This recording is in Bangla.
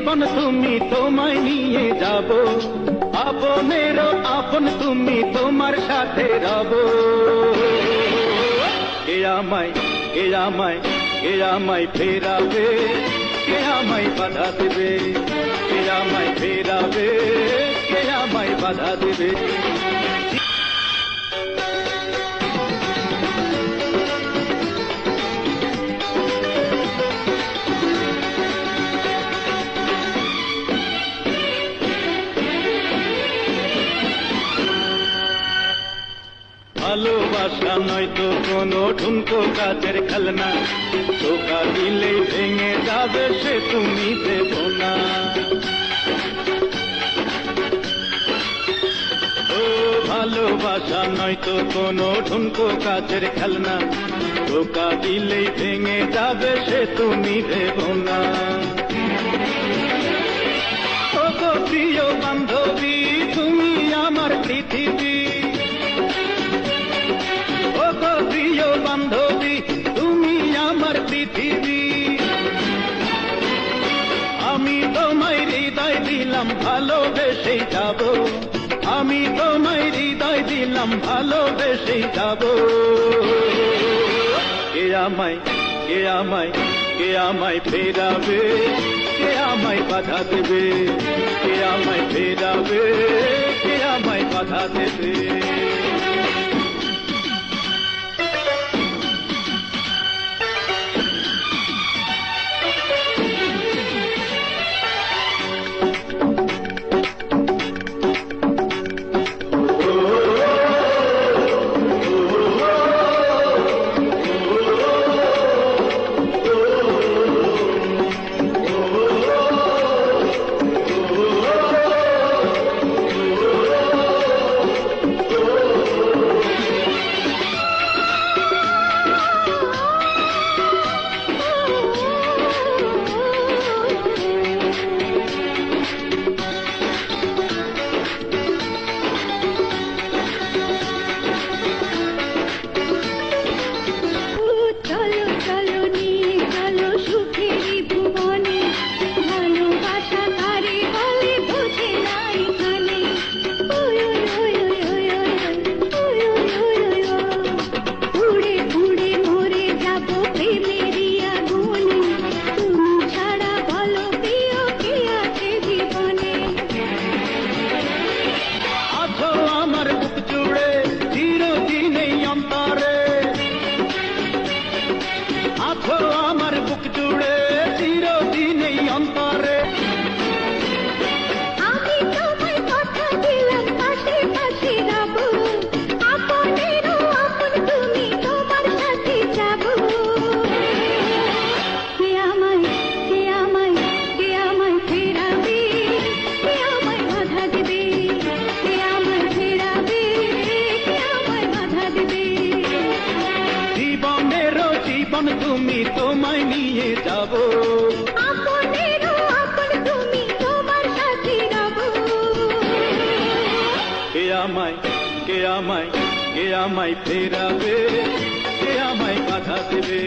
জীবন তুমি তোমায় নিয়ে যাব, আপনেরও আপন তুমি তোমার সাথে রব। কে আমায় কে আমায় কে আমায় ফেরাবে, কে আমায় বাধা দেবে, কে আমায় ফেরাবে, কে আমায় বাধা দেবে। ভালোবাসা নয়তো কোনো ঠুনকো কাজের খেলনা, ধোঁকা দিলেই ভেঙে যাবে সে তুমি দেব না। ও ভালোবাসা নয়তো কোনো ঠুনকো কাজের খেলনা, ধোঁকা দিলেই ভেঙে যাবে সে তুমি দেব না। ও গো প্রিয় বান্ধবী তুমি আমার পৃথিবী, প্রিয় বান্ধবী তুমি আমার পৃথিবী। আমি তোমায় হৃদয় দিলাম ভালোবেসেই যাব, আমি তোমায় হৃদয় দিলাম ভালোবেসেই যাব। কে আমায় কে আমায় কে আমায় ফেরাবে, কে আমায় বাধা দেবে, কে আমায় ফেরাবে, কে আমায় বাধা দেবে। আমার বুক জুড়ে চিরদিন এই অন্তরে, আমি তোমায় কথা দিলাম পাশে পাশে রব, আপনেরও আপন তুমি তোমার সাথে যাব। কে আমায় কে আমায় কে আমায় ফেরাবে, কে আমায় বাধা দেবে, কে আমায় ফেরাবে, কে আমায় বাধা দেবে। জীবনেরও জীবন তুমি তোমায় নিয়ে যাব, আপনেরও আপন তুমি তোমার সাথে রব। কে আমায় কে আমায় কে আমায় ফেরাবে, কে আমায় বাধা দেবে।